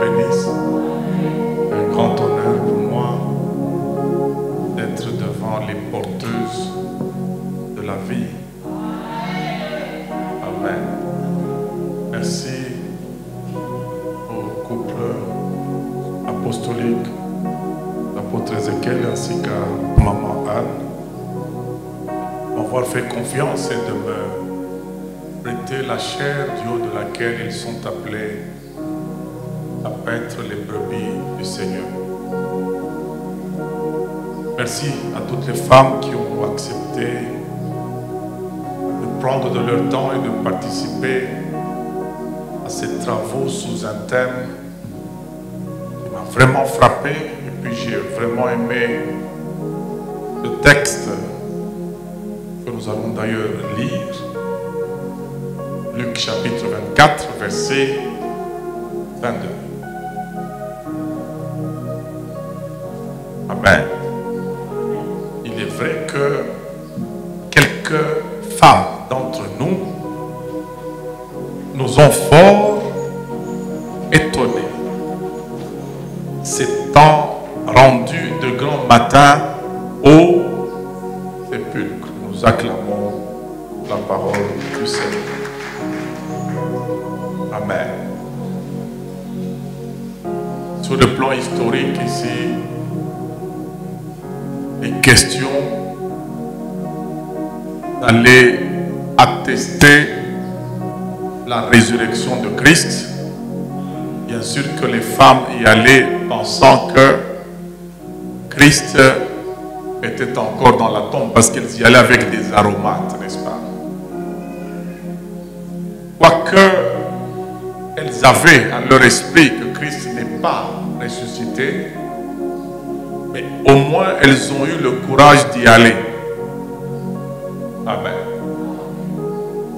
bénisse. Un grand honneur pour moi d'être devant les porteuses de la vie. Amen. Merci au couple apostolique, l'apôtre Ézéchiel ainsi qu'à maman Anne, m'avoir fait confiance et de me prêter la chair du haut de laquelle ils sont appelés à paître les brebis du Seigneur. Merci à toutes les femmes qui ont accepté de prendre de leur temps et de participer à ces travaux sous un thème qui m'a vraiment frappé. Et puis j'ai vraiment aimé le texte que nous allons d'ailleurs lire. Luc chapitre 24, verset 22. Amen. Il est vrai que quelques femmes d'entre nous nous ont fort étonnés, s'étant rendus de grand matin au sépulcre. Nous acclamons la parole du Seigneur. Amen. Sur le plan historique ici, les questions d'aller attester la résurrection de Christ. Bien sûr que les femmes y allaient pensant que Christ était encore dans la tombe parce qu'elles y allaient avec des aromates, n'est-ce pas? Quoique elles avaient en leur esprit que Christ n'est pas ressuscité, mais au moins elles ont eu le courage d'y aller. Amen.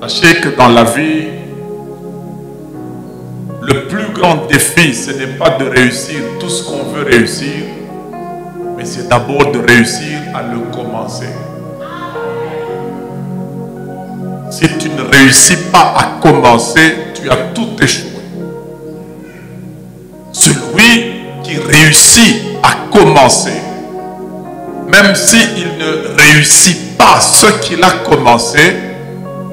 Sachez que dans la vie, le plus grand défi, ce n'est pas de réussir tout ce qu'on veut réussir, mais c'est d'abord de réussir à le commencer. Si tu ne réussis pas à commencer, tu as tout échoué. Celui qui réussit à commencer, même s'il ne réussit pas ce qu'il a commencé,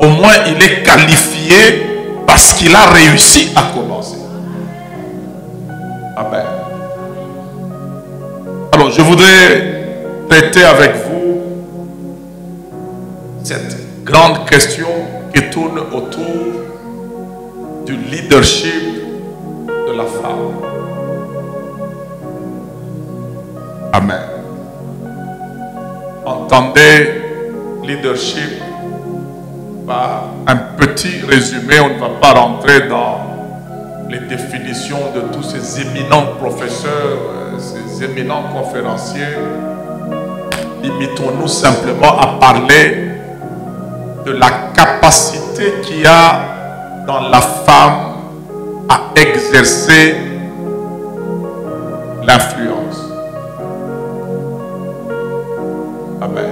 au moins il est qualifié parce qu'il a réussi à commencer. Amen. Alors je voudrais traiter avec vous cette grande question qui tourne autour du leadership de la femme. Amen. Entendez leadership par un petit résumé. On ne va pas rentrer dans les définitions de tous ces éminents professeurs, ces éminents conférenciers. Limitons-nous simplement à parler de la capacité qu'il y a dans la femme à exercer l'influence. Amen.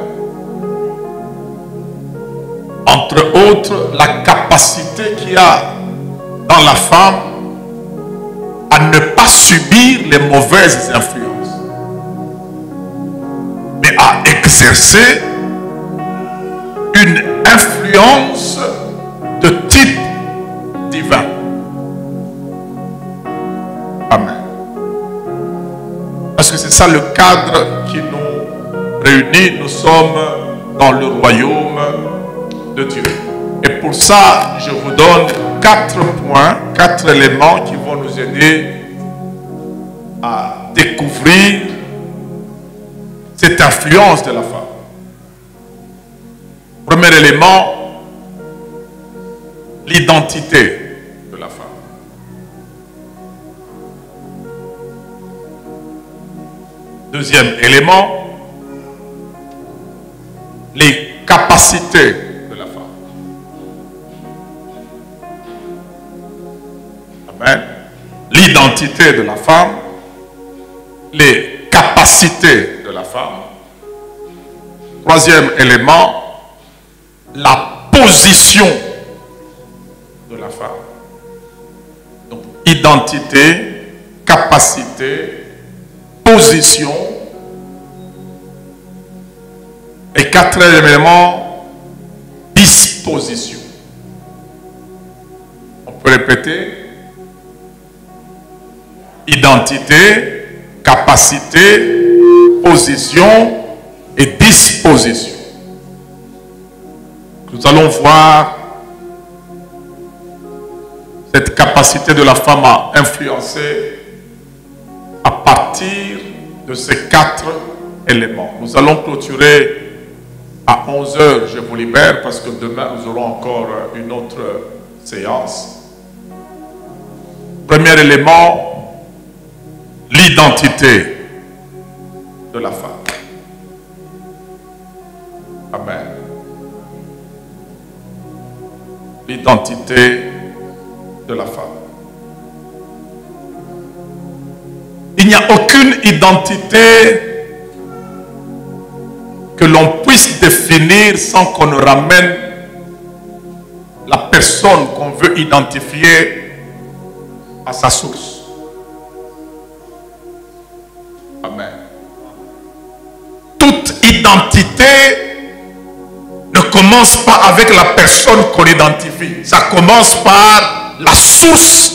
Entre autres, la capacité qu'il y a dans la femme à ne pas subir les mauvaises influences, mais à exercer une influence de type divin. Amen. Parce que c'est ça le cadre qui nous réunit. Nous sommes dans le royaume de Dieu. Et pour ça, je vous donne 4 points, 4 éléments qui vont nous aider à découvrir cette influence de la femme. Premier élément, l'identité de la femme. Deuxième élément, les capacités de la femme. Amen. L'identité de la femme, les capacités de la femme. Troisième élément, la position de la femme. Donc, identité, capacité, position. Et quatrième élément, disposition. On peut répéter. Identité, capacité, position et disposition. Nous allons voir cette capacité de la femme à influencer à partir de ces 4 éléments. Nous allons clôturer à 11 h, je vous libère, parce que demain nous aurons encore une autre séance. Premier élément, l'identité de la femme. Amen. L'identité de la femme. Il n'y a aucune identité que l'on puisse définir sans qu'on ne ramène la personne qu'on veut identifier à sa source. Amen. Toute identité ne commence pas avec la personne qu'on identifie. Ça commence par la source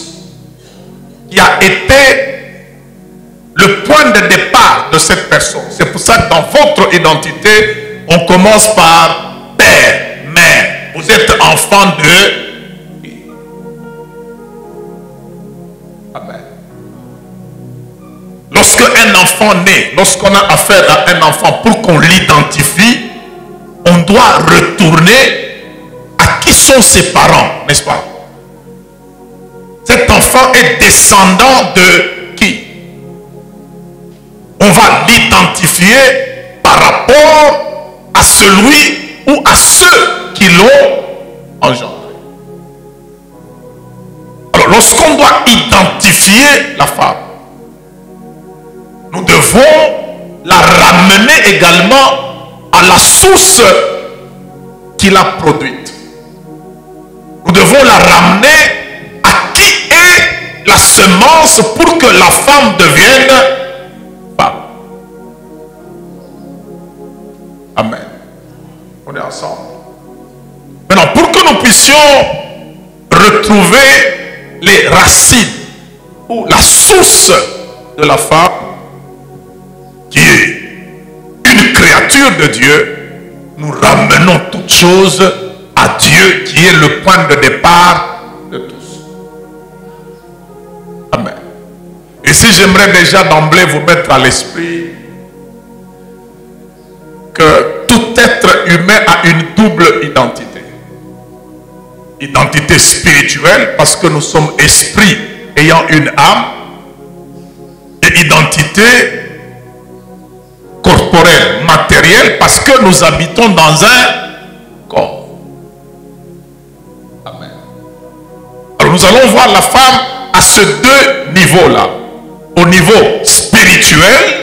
qui a été le point de départ de cette personne. C'est pour ça que dans votre identité, on commence par père, mère. Vous êtes enfant de... Amen. Lorsque un enfant naît, lorsqu'on a affaire à un enfant, pour qu'on l'identifie, on doit retourner à qui sont ses parents, n'est-ce pas? Cet enfant est descendant de qui? On va l'identifier par rapport à celui ou à ceux qui l'ont engendré. Alors, lorsqu'on doit identifier la femme, nous devons la ramener également à la source qui l'a produite. Nous devons la ramener à qui est la semence pour que la femme devienne femme. Amen. On est ensemble. Maintenant, pour que nous puissions retrouver les racines ou la source de la femme, qui est une créature de Dieu, nous ramenons toutes choses à Dieu qui est le point de départ de tous. Amen. Et si j'aimerais déjà d'emblée vous mettre à l'esprit que tout être humain a une double identité. Identité spirituelle parce que nous sommes esprits ayant une âme, et identité corporelle, matérielle, parce que nous habitons dans un corps. Amen. Alors nous allons voir la femme à ces deux niveaux-là. Au niveau spirituel,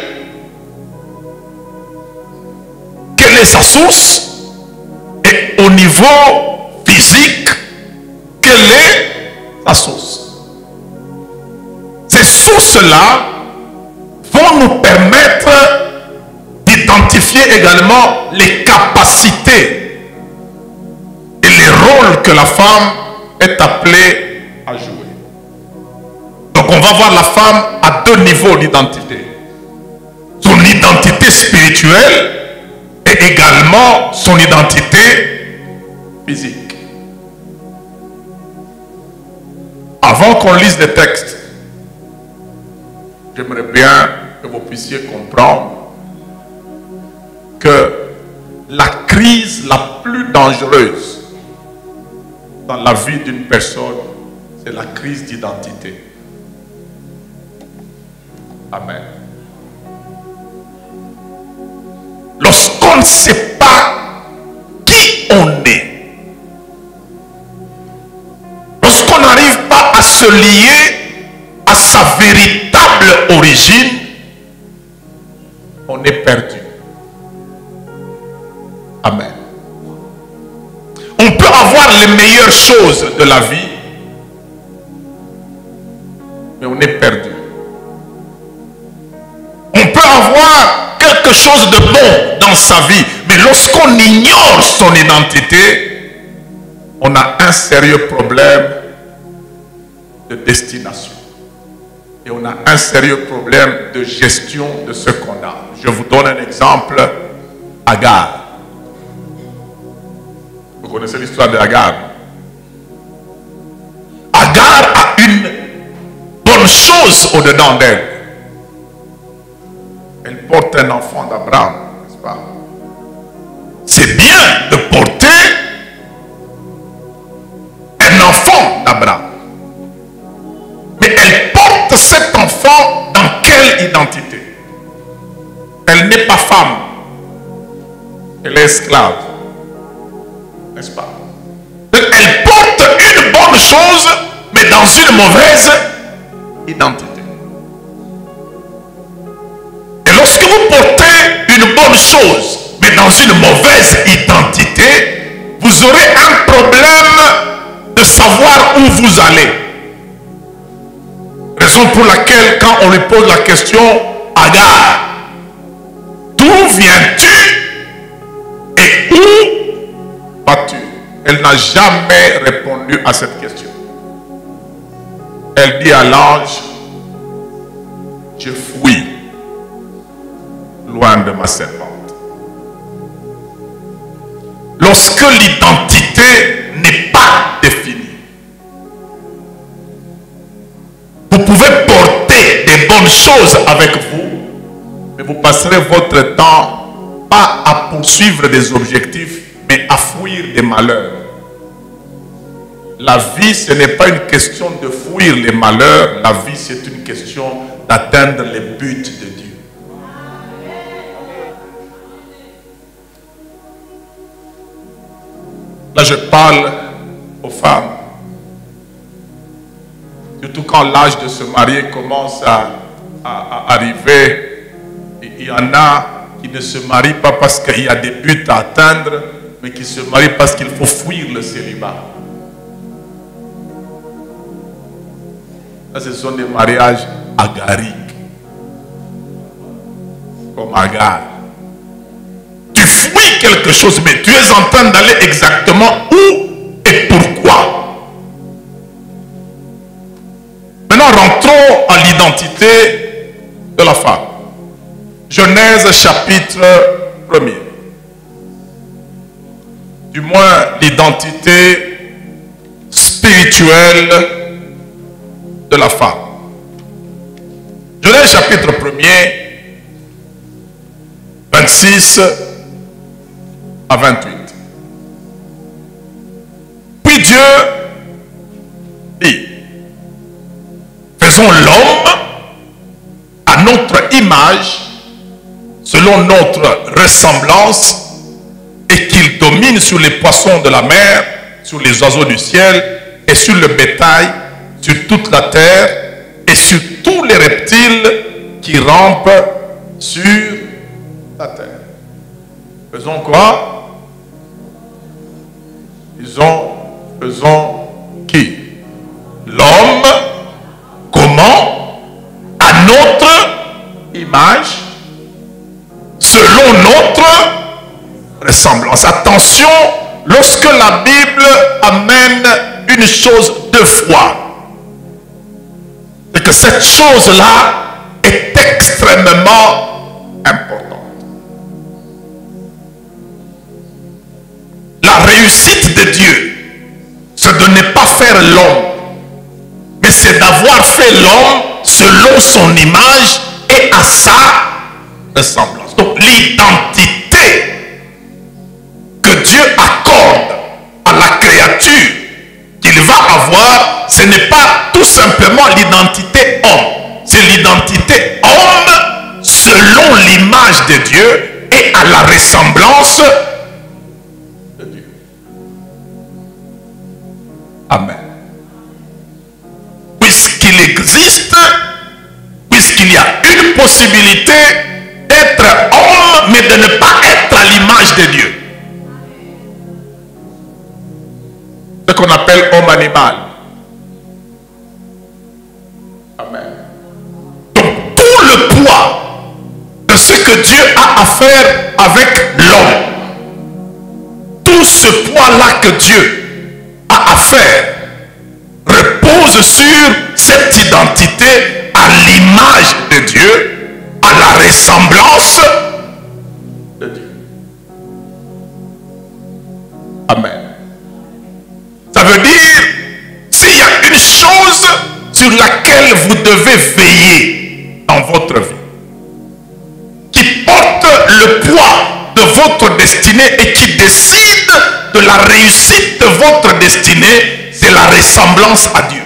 quelle est sa source? Et au niveau physique, quelle est sa source? Ces sources-là vont nous permettre d'identifier également les capacités et les rôles que la femme est appelée à jouer. Donc on va voir la femme à deux niveaux d'identité. Son identité spirituelle et également son identité physique. Avant qu'on lise les textes, j'aimerais bien que vous puissiez comprendre que la crise la plus dangereuse dans la vie d'une personne, c'est la crise d'identité. Amen. Lorsqu'on ne sait pas qui on est, lorsqu'on n'arrive pas à se lier à sa véritable origine, on est perdu. Amen. On peut avoir les meilleures choses de la vie, mais on est perdu. avoir quelque chose de bon dans sa vie. Mais lorsqu'on ignore son identité, on a un sérieux problème de destination. Et on a un sérieux problème de gestion de ce qu'on a. Je vous donne un exemple. Agar. Vous connaissez l'histoire d'Agar. Agar a une bonne chose au-dedans d'elle. Elle porte un enfant d'Abraham, n'est-ce pas? C'est bien de porter un enfant d'Abraham. Mais elle porte cet enfant dans quelle identité? Elle n'est pas femme. Elle est esclave. N'est-ce pas? Elle porte une bonne chose, mais dans une mauvaise identité. Et lorsque vous portez une bonne chose, mais dans une mauvaise identité, vous aurez un problème de savoir où vous allez. Raison pour laquelle, quand on lui pose la question, Agar, d'où viens-tu et où vas-tu? Elle n'a jamais répondu à cette question. Elle dit à l'ange, je fuis loin de ma servante. Lorsque l'identité n'est pas définie, vous pouvez porter des bonnes choses avec vous, mais vous passerez votre temps pas à poursuivre des objectifs, mais à fuir des malheurs. La vie, ce n'est pas une question de fuir les malheurs. La vie, c'est une question d'atteindre les buts de Dieu. Là, je parle aux femmes. Surtout quand l'âge de se marier commence à arriver. Il y en a qui ne se marient pas parce qu'il y a des buts à atteindre, mais qui se marient parce qu'il faut fuir le célibat. Là, ce sont des mariages agariques. Comme Agar. Tu fuis quelque chose, mais tu es en train d'aller exactement où et pourquoi. Maintenant, rentrons à l'identité de la femme. Genèse chapitre 1er. Du moins, l'identité spirituelle de la femme. Genèse chapitre 1er, 26 à 28. Puis Dieu dit, faisons l'homme à notre image, selon notre ressemblance, et qu'il domine sur les poissons de la mer, sur les oiseaux du ciel, et sur le bétail, sur toute la terre, et sur tous les reptiles qui rampent sur la terre. Faisons quoi? Faisons qui? L'homme, comment? À notre image, selon notre ressemblance. Attention, lorsque la Bible amène une chose deux fois, c'est que cette chose-là est extrêmement importante. La réussite de Dieu, c'est de ne pas faire l'homme, mais c'est d'avoir fait l'homme selon son image et à sa ressemblance. Donc l'identité que Dieu accorde à la créature qu'il va avoir, ce n'est pas tout simplement l'identité homme, c'est l'identité homme selon l'image de Dieu et à la ressemblance de Dieu. Amen. Puisqu'il existe, puisqu'il y a une possibilité d'être homme, mais de ne pas être à l'image de Dieu. Ce qu'on appelle homme animal. Amen. Donc tout le poids de ce que Dieu a à faire avec l'homme. Tout ce poids-là que Dieu a à faire repose sur cette identité à l'image de Dieu, à la ressemblance de Dieu. Amen. Ça veut dire, s'il y a une chose sur laquelle vous devez veiller dans votre vie, qui porte le poids de votre destinée et qui décide de la réussite de votre destinée, c'est la ressemblance à Dieu.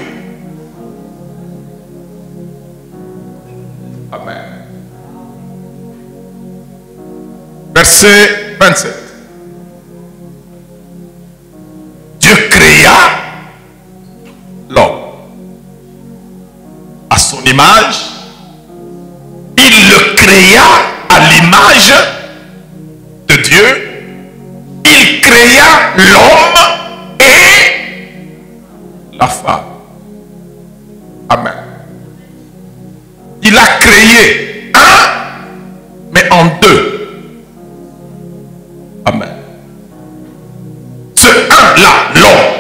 Amen. Verset 27. Dieu créa l'homme à son image. Il le créa à l'image de Dieu. Il créa l'homme et la femme. Amen. Il a créé un, mais en deux. Amen. Ce un-là, l'homme,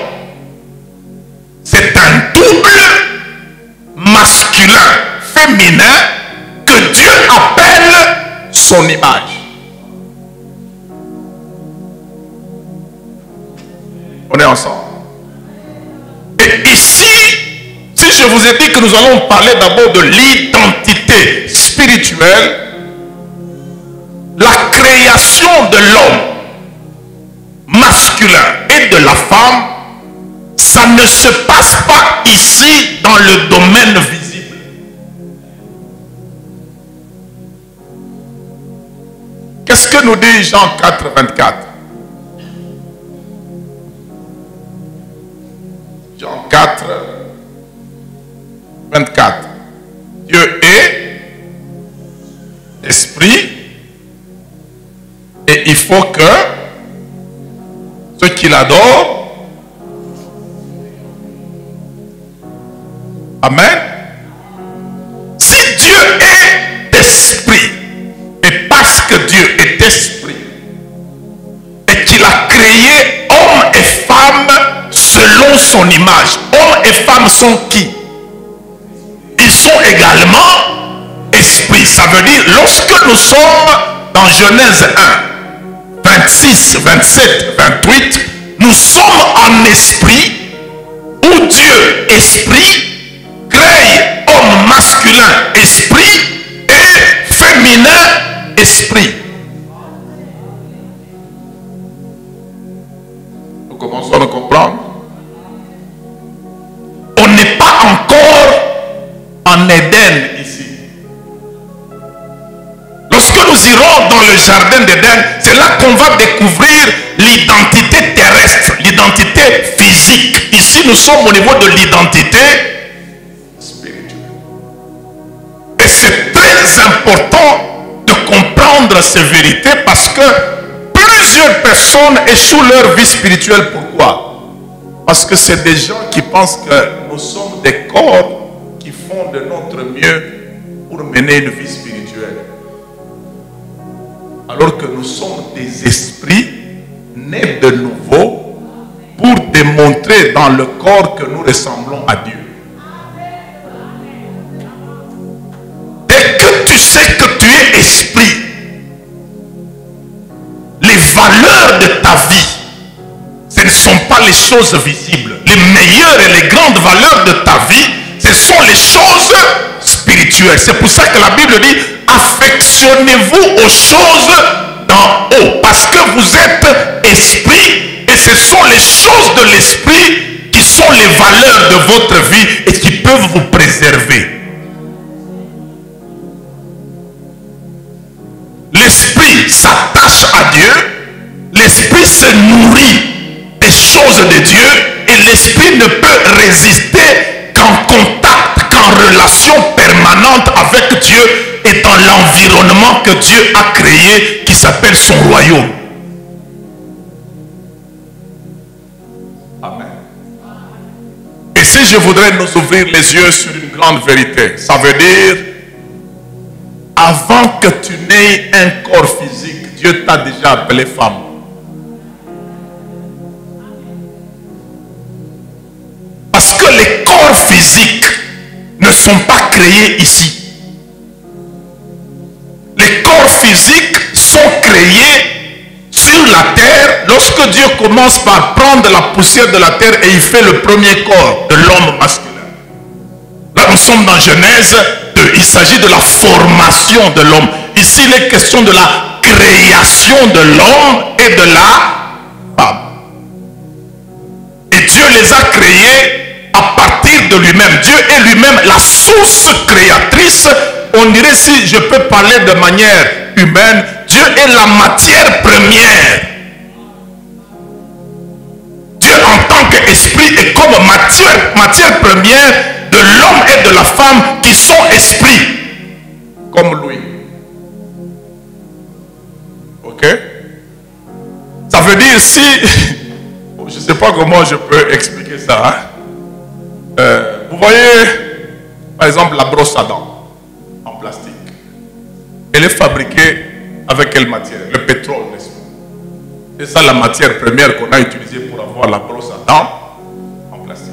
c'est un double masculin, féminin, que Dieu appelle son image. On est ensemble. Et ici, si je vous ai dit que nous allons parler d'abord de l'identité spirituelle, la création de l'homme masculin et de la femme, ça ne se passe pas ici dans le domaine visible. Qu'est-ce que nous dit Jean 4, 24? Jean 4, 24. Dieu est esprit et il faut que ceux qui l'adorent, amen. Si Dieu est esprit, et parce que Dieu est esprit, et qu'il a créé hommes et femmes selon son image, hommes et femmes sont qui? Ils sont également esprits. Ça veut dire, lorsque nous sommes dans Genèse 1, 26, 27, 28, nous sommes en esprit, où Dieu, esprit, crée homme masculin, esprit, et féminin, esprit. Nous commençons à comprendre. On n'est pas encore en Éden ici. Lorsque nous irons dans le jardin d'Éden, c'est là qu'on va découvrir l'identité terrestre, l'identité physique. Ici, nous sommes au niveau de l'identité spirituelle. Et c'est très important de comprendre ces vérités parce que plusieurs personnes échouent leur vie spirituelle. Pourquoi? Parce que c'est des gens qui pensent que nous sommes des corps qui font de notre mieux pour mener une vie spirituelle. Alors que nous sommes des esprits nés de nouveau pour démontrer dans le corps que nous ressemblons à Dieu. Dès que tu sais que tu es esprit, les valeurs de ta vie, ce ne sont pas les choses visibles. Les meilleures et les grandes valeurs de ta vie, ce sont les choses spirituelles. C'est pour ça que la Bible dit, affectionnez-vous aux choses d'en haut. Parce que vous êtes esprit et ce sont les choses de l'esprit qui sont les valeurs de votre vie et qui peuvent vous préserver. L'esprit s'attache à Dieu, l'esprit se nourrit des choses de Dieu et l'esprit ne peut résister qu'en contact, qu'en relation permanente avec Dieu et dans l'environnement que Dieu a créé qui s'appelle son royaume. Amen. Et si je voudrais nous ouvrir les yeux sur une grande vérité, ça veut dire avant que tu n'aies un corps physique, Dieu t'a déjà appelé femme. Parce que les corps physiques ne sont pas créés ici. Les corps physiques sont créés sur la terre lorsque Dieu commence par prendre la poussière de la terre et il fait le premier corps de l'homme masculin. Là, nous sommes dans Genèse 2. Il s'agit de la formation de l'homme. Ici, il est question de la création de l'homme et de la femme. Et Dieu les a créés à partir de lui-même. Dieu est lui-même la source créatrice. On dirait, si je peux parler de manière humaine, Dieu est la matière première. Dieu en tant qu'esprit est comme matière première de l'homme et de la femme qui sont esprits, comme lui. Ok? Ça veut dire si, je ne sais pas comment je peux expliquer ça. Hein? Vous voyez, par exemple, la brosse à dents en plastique. Elle est fabriquée avec quelle matière? Le pétrole, n'est-ce pas? C'est ça la matière première qu'on a utilisée pour avoir la brosse à dents en plastique.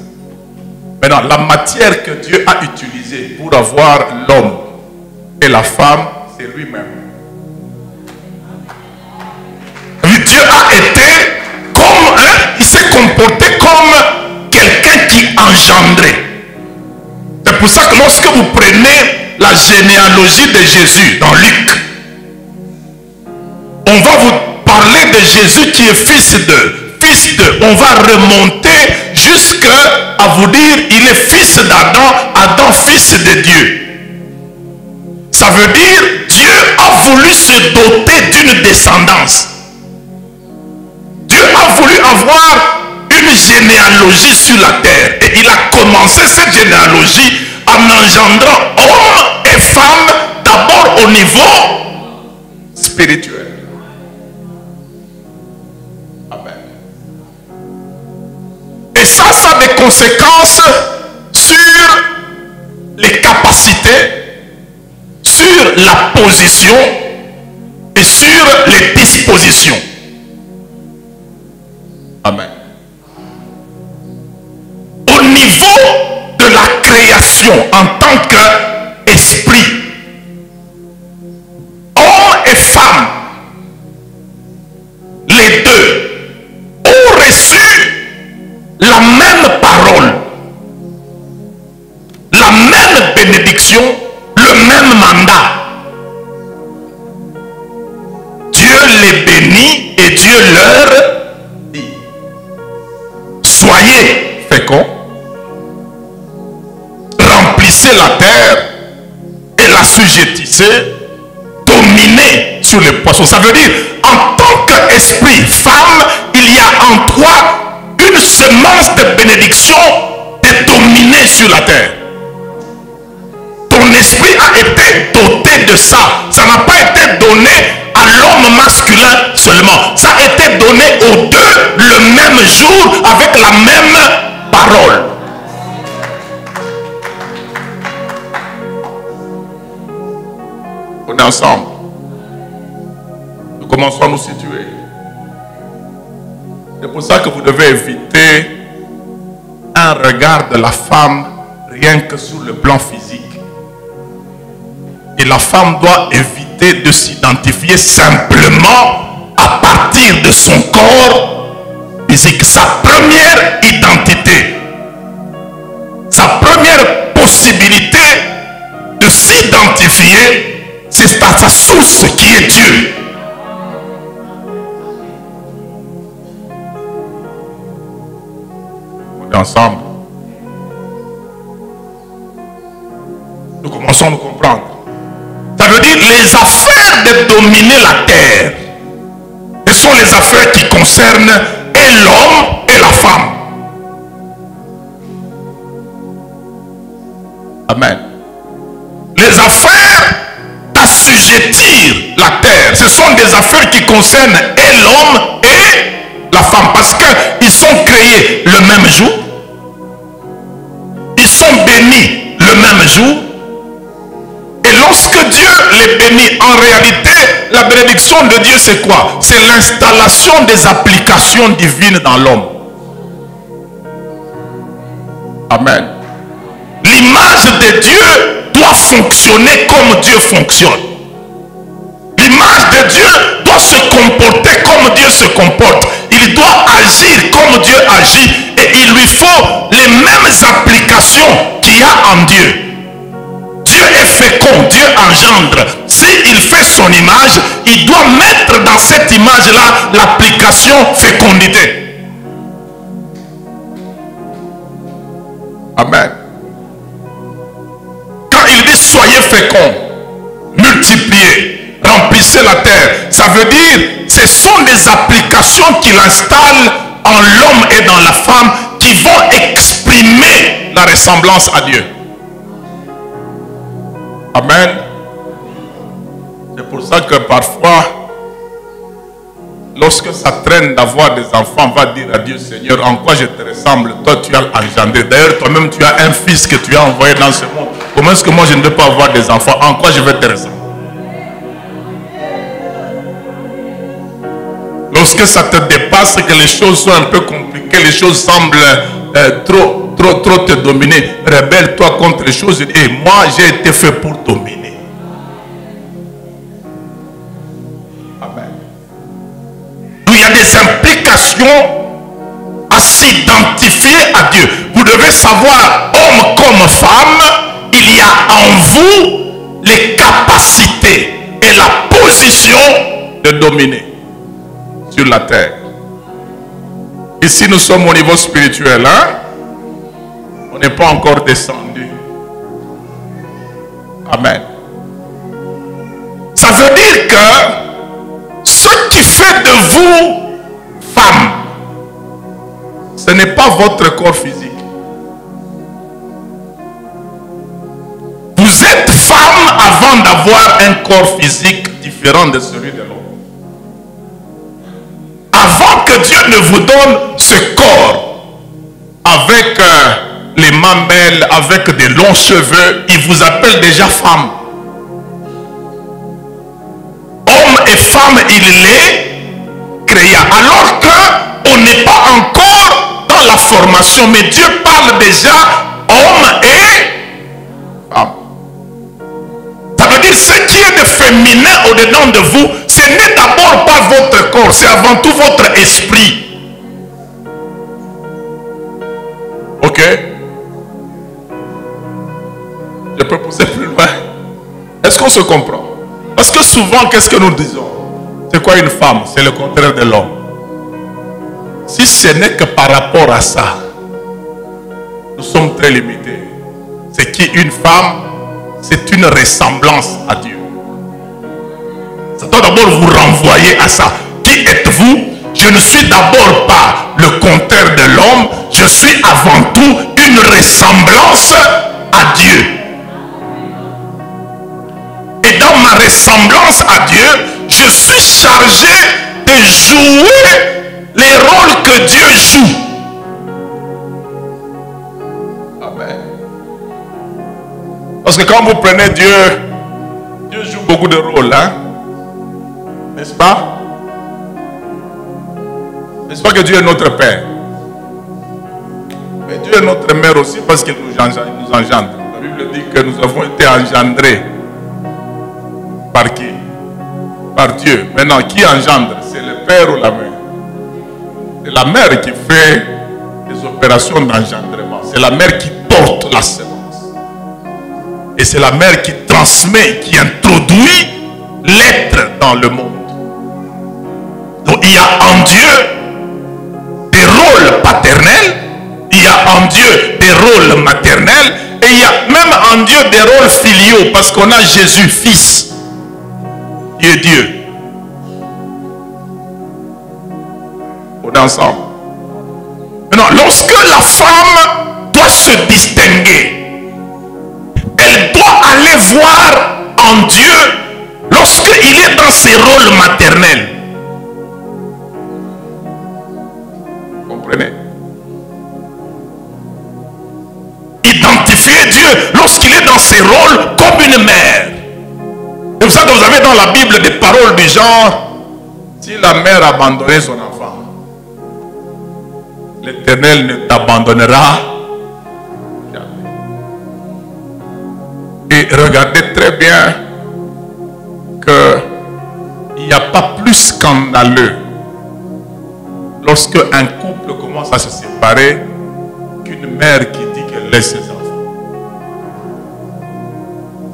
Maintenant, la matière que Dieu a utilisée pour avoir l'homme et la femme, c'est lui-même. Dieu a été comme, il s'est comporté comme quelqu'un qui engendrait. C'est pour ça que lorsque vous prenez la généalogie de Jésus dans Luc, on va vous parler de Jésus qui est fils de. On va remonter jusqu'à vous dire il est fils d'Adam, Adam fils de Dieu. Ça veut dire Dieu a voulu se doter d'une descendance. Dieu a voulu avoir une généalogie sur la terre. Et il a commencé cette généalogie en engendrant hommes et femmes d'abord au niveau spirituel. Et ça a des conséquences sur les capacités, sur la position et sur les dispositions. Amen. Au niveau de la création en tant qu'esprit, hommes et femmes, les deux ont reçu la même parole, la même bénédiction, le même mandat. Dieu les bénit et Dieu leur dit: soyez féconds, remplissez la terre et l'assujettissez, dominez sur les poissons. Ça veut dire, en tant qu'esprit, femme, il y a en toi une semence de bénédiction de dominer sur la terre. Ton esprit a été doté de ça. Ça n'a pas été donné à l'homme masculin seulement. Ça a été donné aux deux le même jour avec la même parole. On est ensemble. Nous commençons à nous situer. C'est pour ça que vous devez éviter un regard de la femme rien que sur le plan physique. Et la femme doit éviter de s'identifier simplement à partir de son corps physique. Sa première identité, sa première possibilité de s'identifier, c'est à sa source qui est Dieu. Ensemble, nous commençons à nous comprendre. Ça veut dire les affaires de dominer la terre, ce sont les affaires qui concernent et l'homme et la femme. Amen. Les affaires d'assujettir la terre, ce sont des affaires qui concernent et l'homme et la femme, parce qu'ils sont créés le même jour. Ils sont bénis le même jour. Et lorsque Dieu les bénit, en réalité, la bénédiction de Dieu, c'est quoi? C'est l'installation des applications divines dans l'homme. Amen. L'image de Dieu doit fonctionner comme Dieu fonctionne. L'image de Dieu doit se comporter comme Dieu se comporte. Il doit agir comme Dieu agit. Et il lui faut les mêmes applications qu'il y a en Dieu. Dieu est fécond, Dieu engendre. S'il fait son image, il doit mettre dans cette image-là l'application fécondité. Amen. Quand il dit soyez féconds, multipliez, remplissez la terre, ça veut dire ce sont des applications qu'il installe en l'homme et dans la femme qui vont exprimer la ressemblance à Dieu. Amen. C'est pour ça que parfois, lorsque ça traîne d'avoir des enfants, on va dire à Dieu, Seigneur, en quoi je te ressemble? Toi, tu as engendré. D'ailleurs, toi-même, tu as un fils que tu as envoyé dans ce monde. Comment est-ce que moi, je ne veux pas avoir des enfants? En quoi je vais te ressembler? Lorsque ça te dépasse, que les choses sont un peu compliquées, les choses semblent trop te dominer, rebelle-toi contre les choses. Et moi, j'ai été fait pour dominer. Amen. Il y a des implications à s'identifier à Dieu. Vous devez savoir, homme comme femme, il y a en vous les capacités et la position de dominer sur la terre. Ici, nous sommes au niveau spirituel, hein? On n'est pas encore descendu. Amen. Ça veut dire que ce qui fait de vous femme, ce n'est pas votre corps physique. Vous êtes femme avant d'avoir un corps physique différent de celui de l'homme. Avant que Dieu ne vous donne ce corps avec les mamelles, avec des longs cheveux, il vous appelle déjà femme. Homme et femme, il les créa. Alors qu'on n'est pas encore dans la formation, mais Dieu parle déjà homme et femme. Ça veut dire ce qui est de féminin au-dedans de vous, ce n'est d'abord pas votre corps, c'est avant tout votre esprit. Ok? Je peux pousser plus loin. Est-ce qu'on se comprend? Parce que souvent, qu'est-ce que nous disons? C'est quoi une femme? C'est le contraire de l'homme. Si ce n'est que par rapport à ça, nous sommes très limités. C'est qui une femme? C'est une ressemblance à Dieu. Ça doit d'abord vous renvoyer à ça. Qui êtes-vous? Je ne suis d'abord pas le contraire de l'homme. Je suis avant tout une ressemblance à Dieu. Et dans ma ressemblance à Dieu, je suis chargé de jouer les rôles que Dieu joue. Amen. Parce que quand vous prenez Dieu, Dieu joue beaucoup de rôles, hein? N'est-ce pas? N'est-ce pas que Dieu est notre Père? Mais Dieu est notre mère aussi parce qu'il nous engendre. La Bible dit que nous avons été engendrés. Par qui? Par Dieu. Maintenant, qui engendre? C'est le père ou la mère? C'est la mère qui fait des opérations d'engendrement. C'est la mère qui porte la semence. Et c'est la mère qui transmet, qui introduit l'être dans le monde. Donc il y a en Dieu des rôles paternels, il y a en Dieu des rôles maternels, et il y a même en Dieu des rôles filiaux, parce qu'on a Jésus, Fils. Qui est Dieu. On est ensemble. Maintenant, lorsque la femme doit se distinguer, elle doit aller voir en Dieu lorsqu'il est dans ses rôles maternels. Vous comprenez? Identifier Dieu lorsqu'il est dans ses rôles comme une mère. pour ça que vous avez dans la Bible des paroles du genre, si la mère abandonnait son enfant, l'Éternel ne t'abandonnera jamais. Et regardez très bien qu'il n'y a pas plus scandaleux lorsque un couple commence à se séparer qu'une mère qui dit qu'elle laisse ses enfants.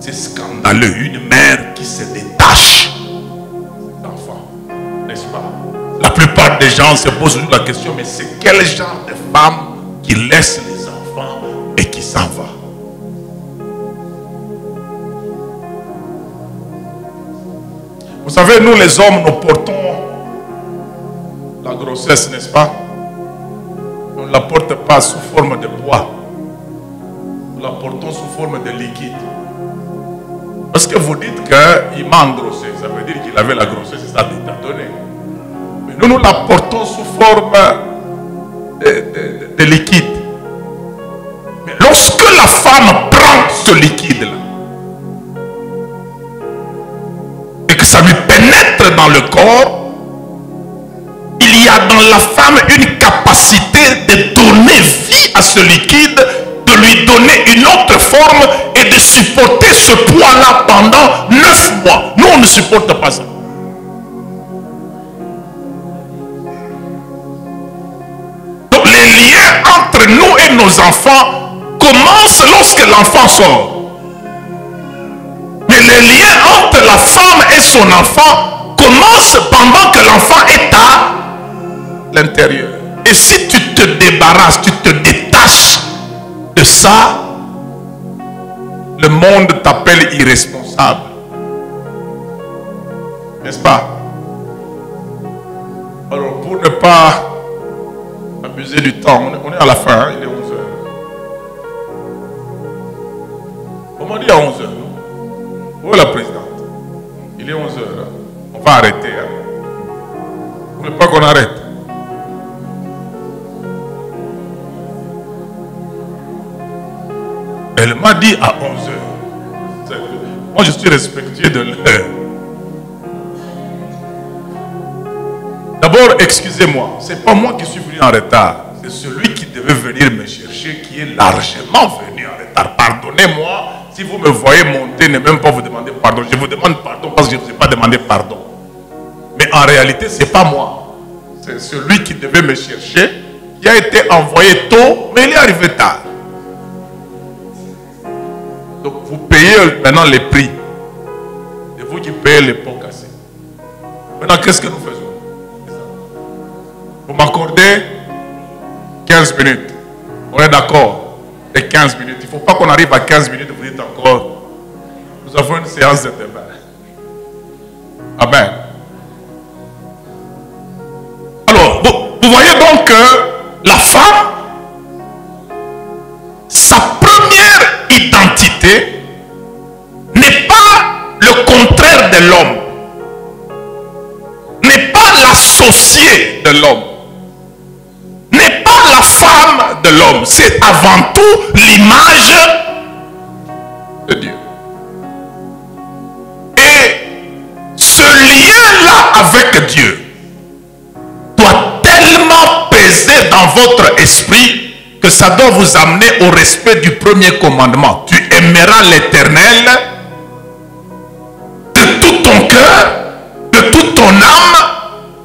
C'est scandaleux, une mère qui se détache d'enfants, n'est-ce pas? La plupart des gens se posent toujours la question, mais c'est quel genre de femme qui laisse les enfants et qui s'en va? Vous savez, nous les hommes, nous portons la grossesse, n'est-ce pas? On ne la porte pas sous forme de poids. Nous la portons sous forme de liquide. Parce que vous dites qu'il m'a engrossé. Ça veut dire qu'il avait la grossesse, c'est ça qu'il t'a donné. Mais nous, nous la portons sous forme de liquide. Mais lorsque la femme prend ce liquide-là, et que ça lui pénètre dans le corps, il y a dans la femme une capacité de donner vie à ce liquide, de lui donner une autre forme et de supporter ce poids-là pendant 9 mois. Nous, on ne supporte pas ça. Donc, les liens entre nous et nos enfants commencent lorsque l'enfant sort. Mais les liens entre la femme et son enfant commencent pendant que l'enfant est à l'intérieur. Et si tu te débarrasses, tu te détaches de ça, le monde t'appelle irresponsable. N'est-ce pas? Alors, pour ne pas abuser du temps, on est à la fin, hein, il est 11h. On m'a dit à 11h. Où est la présidente? Il est 11h. Hein. On va arrêter. Hein. Vous ne voulez pas qu'on arrête? Elle m'a dit à 11h. Moi, je suis respectueux de l'heure. D'abord, excusez-moi, ce n'est pas moi qui suis venu en retard. C'est celui qui devait venir me chercher qui est largement venu en retard. Pardonnez-moi, si vous me voyez monter, ne même pas vous demander pardon. Je vous demande pardon parce que je ne vous ai pas demandé pardon. Mais en réalité, ce n'est pas moi. C'est celui qui devait me chercher, qui a été envoyé tôt, mais il est arrivé tard. Donc vous payez maintenant les prix. C'est vous qui payez les pots cassés. Maintenant, qu'est-ce que nous faisons? Vous m'accordez 15 minutes. On est d'accord? Et 15 minutes. Il ne faut pas qu'on arrive à 15 minutes et vous dites encore, nous avons une séance de débat. Amen. Alors, vous voyez donc que la femme, sa première identité n'est pas le contraire de l'homme, n'est pas l'associé de l'homme, n'est pas la femme de l'homme, c'est avant tout l'image de Dieu. Et ce lien-là avec Dieu doit tellement peser dans votre esprit que ça doit vous amener au respect du premier commandement. Tu aimeras l'Éternel de tout ton cœur, de toute ton âme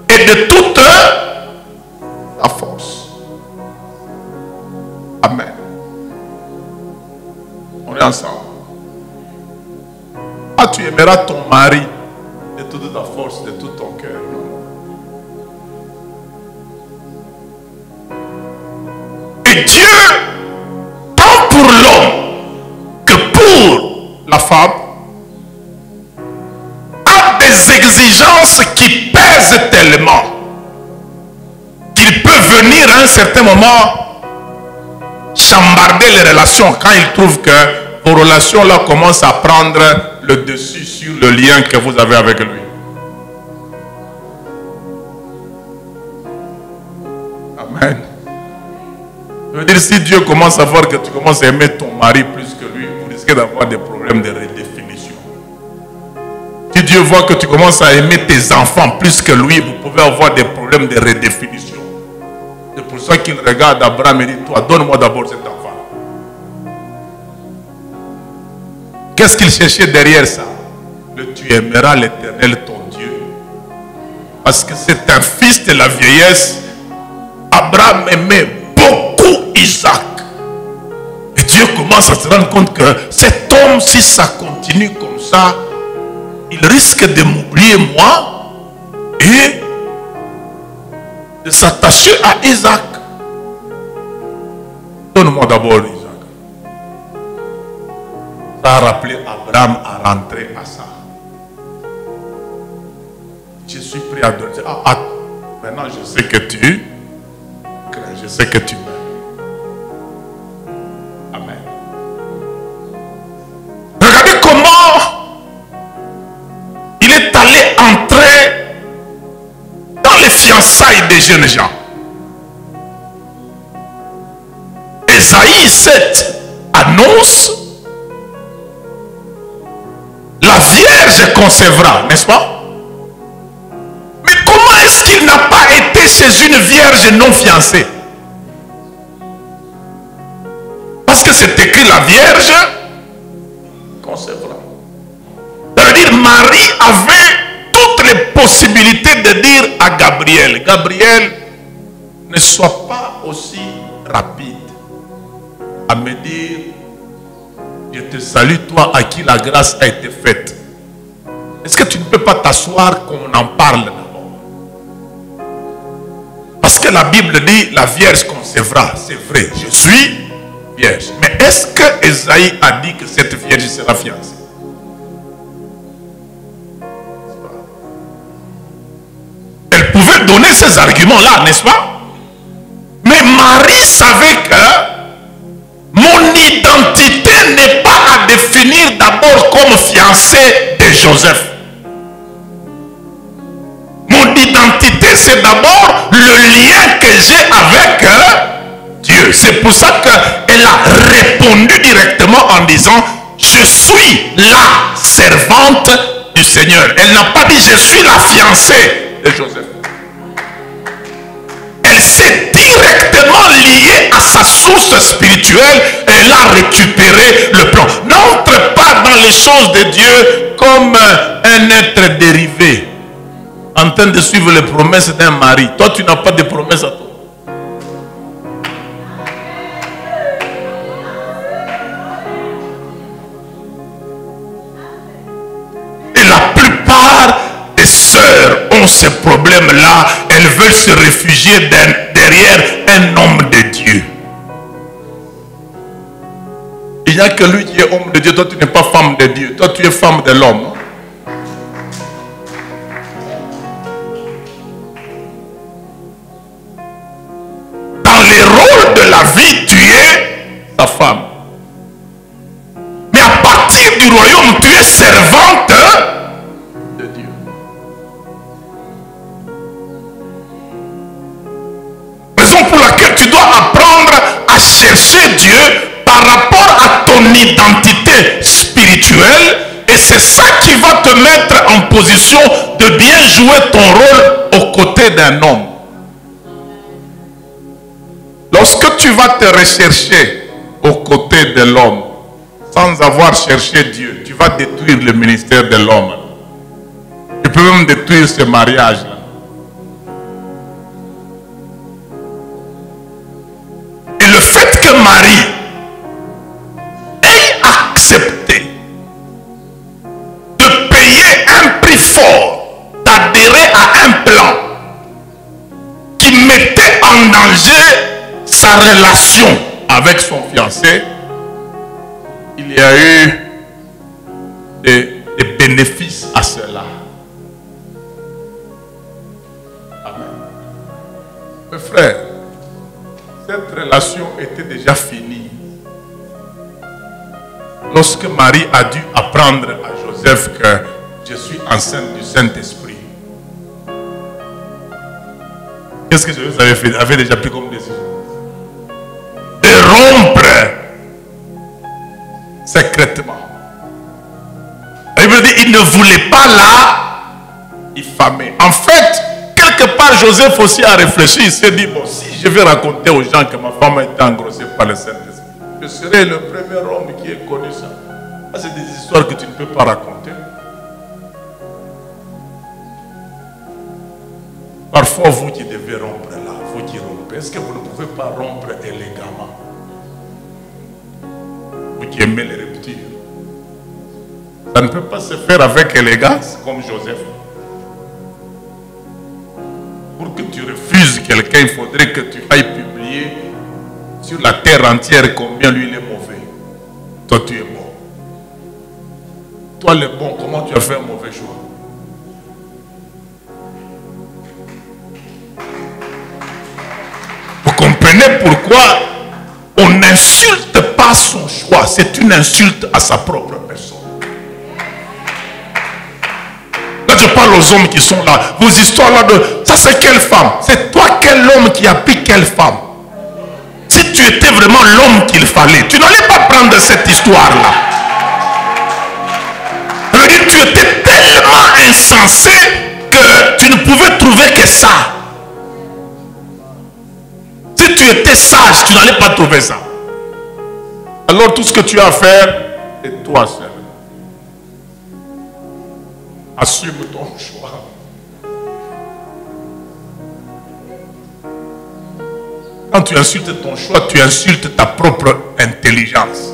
et de toute ta force. Amen. On est ensemble. Ah, tu aimeras ton mari de toute ta force, de tout ton cœur. Et Dieu, tant pour l'homme que pour la femme, a des exigences qui pèsent tellement qu'il peut venir à un certain moment chambarder les relations quand il trouve que vos relations là commencent à prendre le dessus sur le lien que vous avez avec lui. Amen. Je veux dire, si Dieu commence à voir que tu commences à aimer ton mari plus que lui, vous risquez d'avoir des problèmes de redéfinition. Si Dieu voit que tu commences à aimer tes enfants plus que lui, vous pouvez avoir des problèmes de redéfinition. C'est pour ça qu'il regarde Abraham et dit, toi, donne-moi d'abord cet enfant. Qu'est-ce qu'il cherchait derrière ça? Tu aimeras l'Éternel ton Dieu. Parce que c'est un fils de la vieillesse. Abraham aimait beaucoup Isaac. Et Dieu commence à se rendre compte que cet homme, si ça continue comme ça, il risque de m'oublier moi et de s'attacher à Isaac. Donne-moi d'abord Isaac. Ça a rappelé Abraham à rentrer à ça. Je suis prêt à donner. Maintenant je sais que tu crains, je sais que tu m'aimes. Amen. Regardez comment il est allé entrer dans les fiançailles des jeunes gens. Ésaïe 7 annonce la Vierge concevra, n'est-ce pas? Mais comment est-ce qu'il n'a pas été chez une vierge non fiancée? Parce que c'est écrit la Vierge concevra. Ça veut dire Marie avait toutes les possibilités de dire à Gabriel, Gabriel, ne sois pas aussi rapide à me dire, je te salue toi à qui la grâce a été faite. Est-ce que tu ne peux pas t'asseoir qu'on en parle d'abord? Parce que la Bible dit, la Vierge concevra, c'est vrai, je suis vierge. Mais est-ce que Ésaïe a dit que cette Vierge sera fiancée? Elle pouvait donner ces arguments-là, n'est-ce pas? Mais Marie savait que mon identité n'est pas à définir d'abord comme fiancée de Joseph. Mon identité, c'est d'abord le lien que j'ai avec Dieu. C'est pour ça qu'elle a répondu directement en disant, je suis la servante du Seigneur. Elle n'a pas dit, je suis la fiancée de Joseph. Elle s'est directement liée à sa source spirituelle et elle a récupéré le plan. N'entre pas dans les choses de Dieu comme un être dérivé en train de suivre les promesses d'un mari. Toi, tu n'as pas de promesses à toi. Et la plupart des sœurs ont ce problème-là. Elles veulent se réfugier derrière un homme de Dieu. Il n'y a que lui qui est homme de Dieu. Toi, tu n'es pas femme de Dieu. Toi, tu es femme de l'homme. Dans les rôles de la vie, tu es sa femme. Mais à partir du royaume, tu es servante de Dieu. Raison pour laquelle tu dois apprendre à chercher Dieu par rapport à ton identité spirituelle, et c'est ça qui va te mettre en position de bien jouer ton rôle aux côtés d'un homme. Lorsque tu vas te rechercher aux côtés de l'homme sans avoir cherché Dieu, tu vas détruire le ministère de l'homme. Tu peux même détruire ce mariage-là. Et le fait que Marie ait accepté de payer un prix fort, d'adhérer à un plan qui mettait en danger sa relation avec son fiancé, il y a eu des bénéfices à cela. Amen. Mes frères, cette relation était déjà finie lorsque Marie a dû apprendre à Joseph que je suis enceinte du Saint-Esprit. Qu'est-ce que Joseph avait fait, avait déjà pris comme décision? De rompre secrètement. La Bible dit, il ne voulait pas la diffamer. En fait, quelque part, Joseph aussi a réfléchi. Il s'est dit, bon, si je vais raconter aux gens que ma femme a été engrossée par le Saint-Esprit, je serai le premier homme qui ait connu ça. C'est des histoires que tu ne peux pas raconter. Parfois, vous qui devez rompre là, vous qui rompez, est-ce que vous ne pouvez pas rompre élégamment? Vous qui aimez les ruptures. Ça ne peut pas se faire avec élégance, comme Joseph. Pour que tu refuses quelqu'un, il faudrait que tu ailles publier sur la terre entière combien lui il est mauvais. Toi, tu es bon. Toi, le bon, comment tu as fait un mauvais choix? Vous comprenez pourquoi on n'insulte pas son choix? C'est une insulte à sa propre personne. Là, je parle aux hommes qui sont là. Vos histoires là de... Ça, c'est quelle femme? C'est toi, quel homme qui a pris quelle femme? Si tu étais vraiment l'homme qu'il fallait, tu n'allais pas prendre cette histoire-là. Tu étais tellement insensé que tu ne pouvais trouver que ça. Si tu étais sage, tu n'allais pas trouver ça. Alors tout ce que tu as à faire, c'est toi seul. Assume ton choix. Quand tu insultes ton choix, tu insultes ta propre intelligence.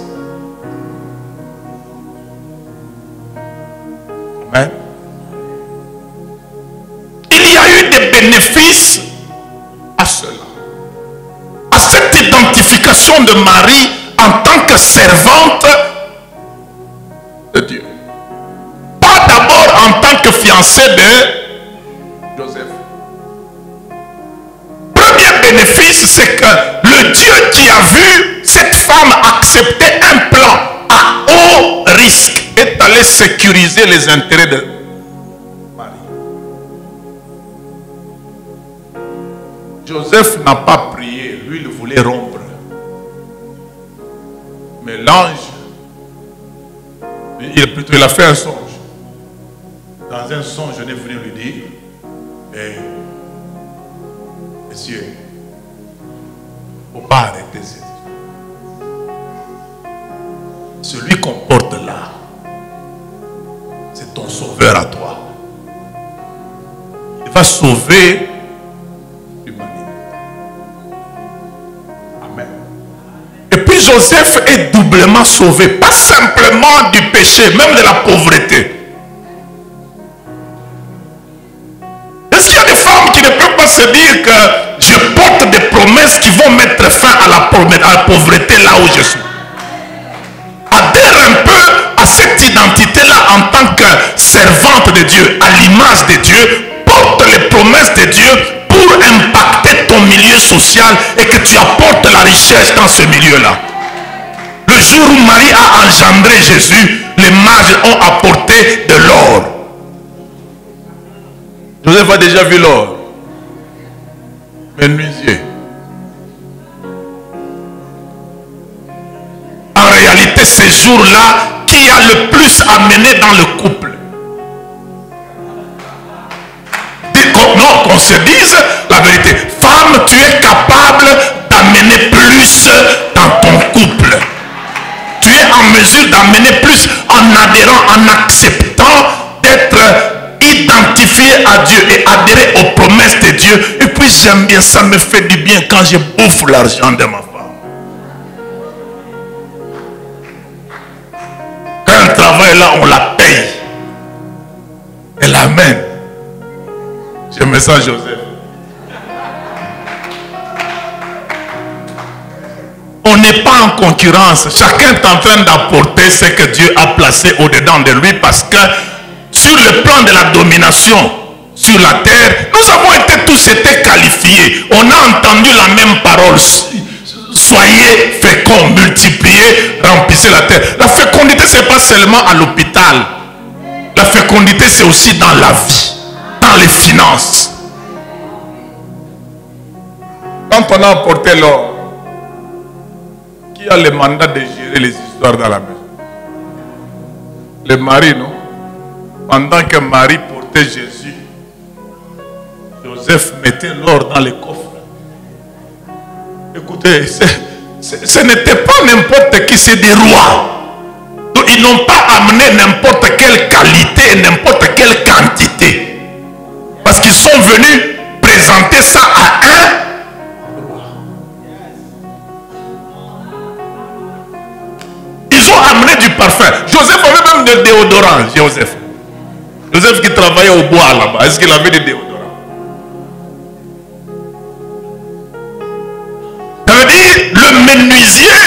Amen. Il y a eu des bénéfices à cela. À cette identification de Marie en tant que servante de Dieu. Pas d'abord en tant que fiancée de Joseph. Premier bénéfice, c'est que le Dieu qui a vu cette femme accepter un plan à haut risque est allé sécuriser les intérêts de Marie. Joseph n'a pas prié, lui il voulait rompre. Mais l'ange, il a fait un songe. Dans un songe, je n'ai venu lui dire, messieurs, il ne faut pas arrêter cette histoire. Celui qu'on porte là, c'est ton sauveur à toi. Il va sauver l'humanité. Amen. Et puis Joseph est doublement sauvé, pas simplement du péché, même de la pauvreté. Est-ce qu'il y a des femmes qui ne peuvent pas se dire que je porte des promesses qui vont mettre fin à la pauvreté là où je suis? Adhère un peu à cette identité-là en tant que servante de Dieu, à l'image de Dieu, porte les promesses de Dieu pour impacter ton milieu social et que tu apportes la richesse dans ce milieu-là. Le jour où Marie a engendré Jésus, les mages ont apporté de l'or. Joseph a déjà vu l'or. Menuisier. En réalité, ces jours-là, qui a le plus amené dans le couple? Non, qu'on se dise la vérité. Femme, tu es capable d'amener plus dans ton couple. Tu es en mesure d'amener plus en adhérant, en acceptant d'être identifié à Dieu et adhérer aux promesses de Dieu. Et puis j'aime bien, ça me fait du bien quand je bouffe l'argent de ma femme. Quand elle travaille là, on la paye. Elle l'amène. J'aime ça, Joseph. On n'est pas en concurrence. Chacun est en train d'apporter ce que Dieu a placé au-dedans de lui, parce que sur le plan de la domination sur la terre, nous avons tous été qualifiés. On a entendu la même parole. Soyez féconds, multipliez, remplissez la terre. La fécondité, ce n'est pas seulement à l'hôpital. La fécondité, c'est aussi dans la vie, dans les finances. Quand on a apporté l'or, qui a le mandat de gérer les histoires dans la maison? Le mari, non? Pendant que Marie portait Jésus, Joseph mettait l'or dans les coffres. Écoutez, ce n'était pas n'importe qui, c'est des rois. Donc, ils n'ont pas amené n'importe quelle qualité, n'importe quelle quantité. Parce qu'ils sont venus présenter ça à un roi. Ils ont amené du parfum. Joseph avait même des déodorants. Joseph qui travaillait au bois là-bas, est-ce qu'il avait des déodorants? Ça veut dire, le menuisier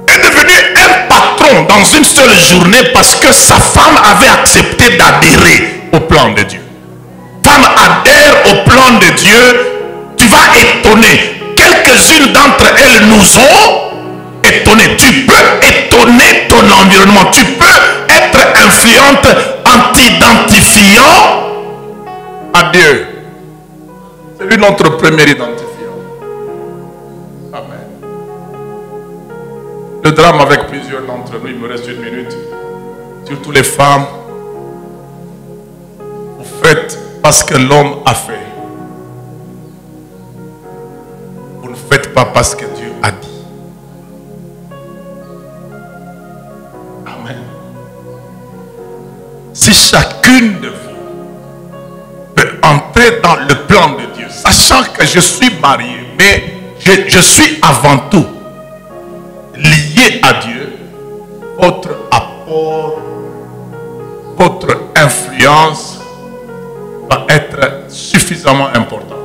est devenu un patron dans une seule journée parce que sa femme avait accepté d'adhérer au plan de Dieu. Femme adhère au plan de Dieu, tu vas étonner. Quelques-unes d'entre elles nous ont étonnés. Tu peux étonner ton environnement. Tu peux être influente en t'identifiant à Dieu. C'est lui notre premier identifiant. Amen. Le drame avec plusieurs d'entre nous, il me reste 1 minute. Surtout les femmes. Vous faites parce que l'homme a fait. Vous ne faites pas parce que Dieu a dit. Amen. Si chacune de vous peut entrer dans le plan de Dieu, sachant que je suis marié, mais je suis avant tout lié à Dieu, votre apport, votre influence va être suffisamment importante.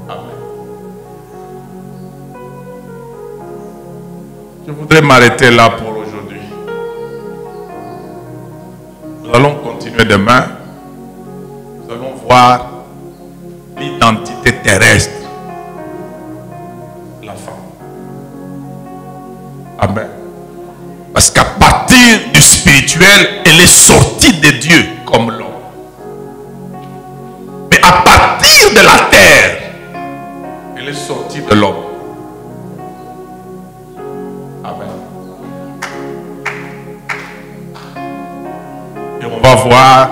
Amen. Je voudrais m'arrêter là pour aujourd'hui. Nous allons continuer demain. Nous allons voir l'identité terrestre de la femme. Amen. Parce qu'à partir du spirituel, elle est sortie de Dieu comme l'homme. Mais à partir de la terre, elle est sortie de l'homme. Amen. Et on va voir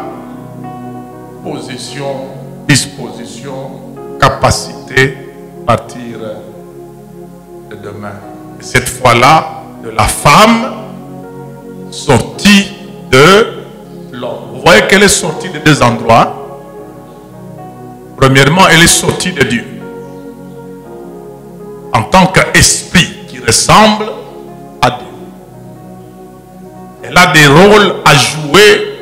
position, disposition, capacité à partir de demain. Et cette fois-là, de la femme sortie de l'homme. Vous voyez qu'elle est sortie de 2 endroits. Premièrement, elle est sortie de Dieu. En tant qu'esprit qui ressemble à Dieu. Elle a des rôles à jouer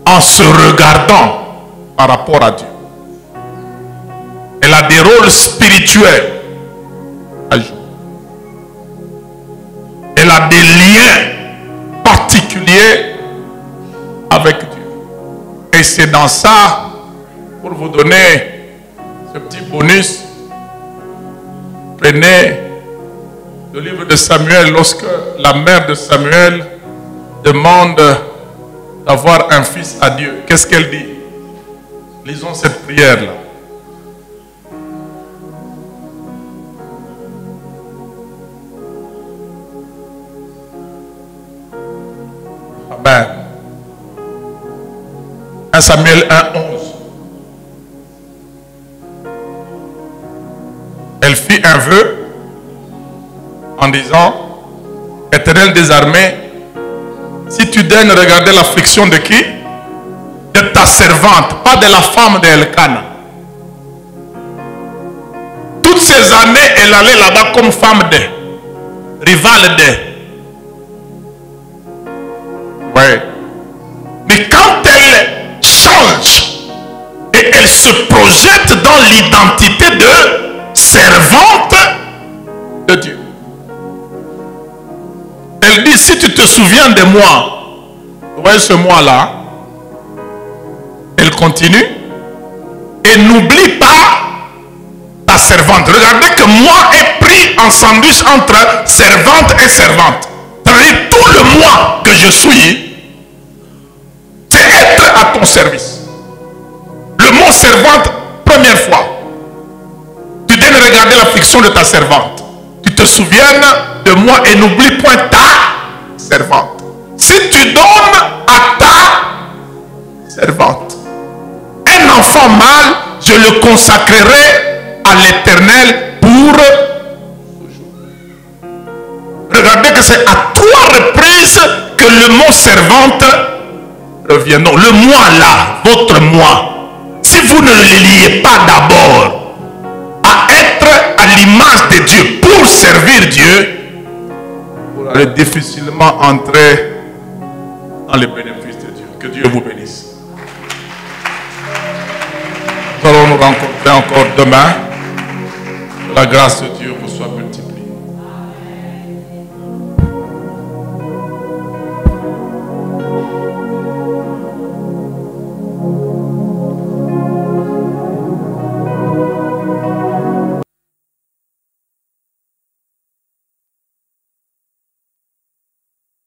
en se regardant par rapport à Dieu. Elle a des rôles spirituels à jouer. Elle a des liens particuliers avec Dieu. Et c'est dans ça, pour vous donner ce petit bonus, prenez le livre de Samuel. Lorsque la mère de Samuel demande d'avoir un fils à Dieu, qu'est-ce qu'elle dit? Lisons cette prière-là. Amen. 1 Samuel 1:11. Elle fit un vœu en disant: Éternel des armées, si tu daignes regarder l'affliction de qui? De ta servante, pas de la femme d'Elkana. Toutes ces années, elle allait là-bas comme femme de, rivale de. Ouais. Mais quand elle change et elle se projette dans l'identité de servante de Dieu, elle dit: si tu te souviens de moi, vous voyez ce moi-là, elle continue, et n'oublie pas ta servante. Regardez que moi est pris en sandwich entre servante et servante. C'est-à-dire tout le moi que je suis, c'est être à ton service. Le mot servante, première fois, tu dois regarder l'affliction de ta servante. Tu te souviens de moi et n'oublie point ta servante. si tu donnes à ta servante un enfant mâle, je le consacrerai à l'Éternel pour toujours. Regardez que c'est à 3 reprises que le mot servante revient. Non, le moi là, votre moi. Si vous ne le liez pas d'abord à être à l'image de Dieu pour servir Dieu, vous allez difficilement entrer dans les bénéfices de Dieu. Que Dieu vous bénisse. Nous allons nous rencontrer encore demain. Que la grâce de Dieu vous soit bénie.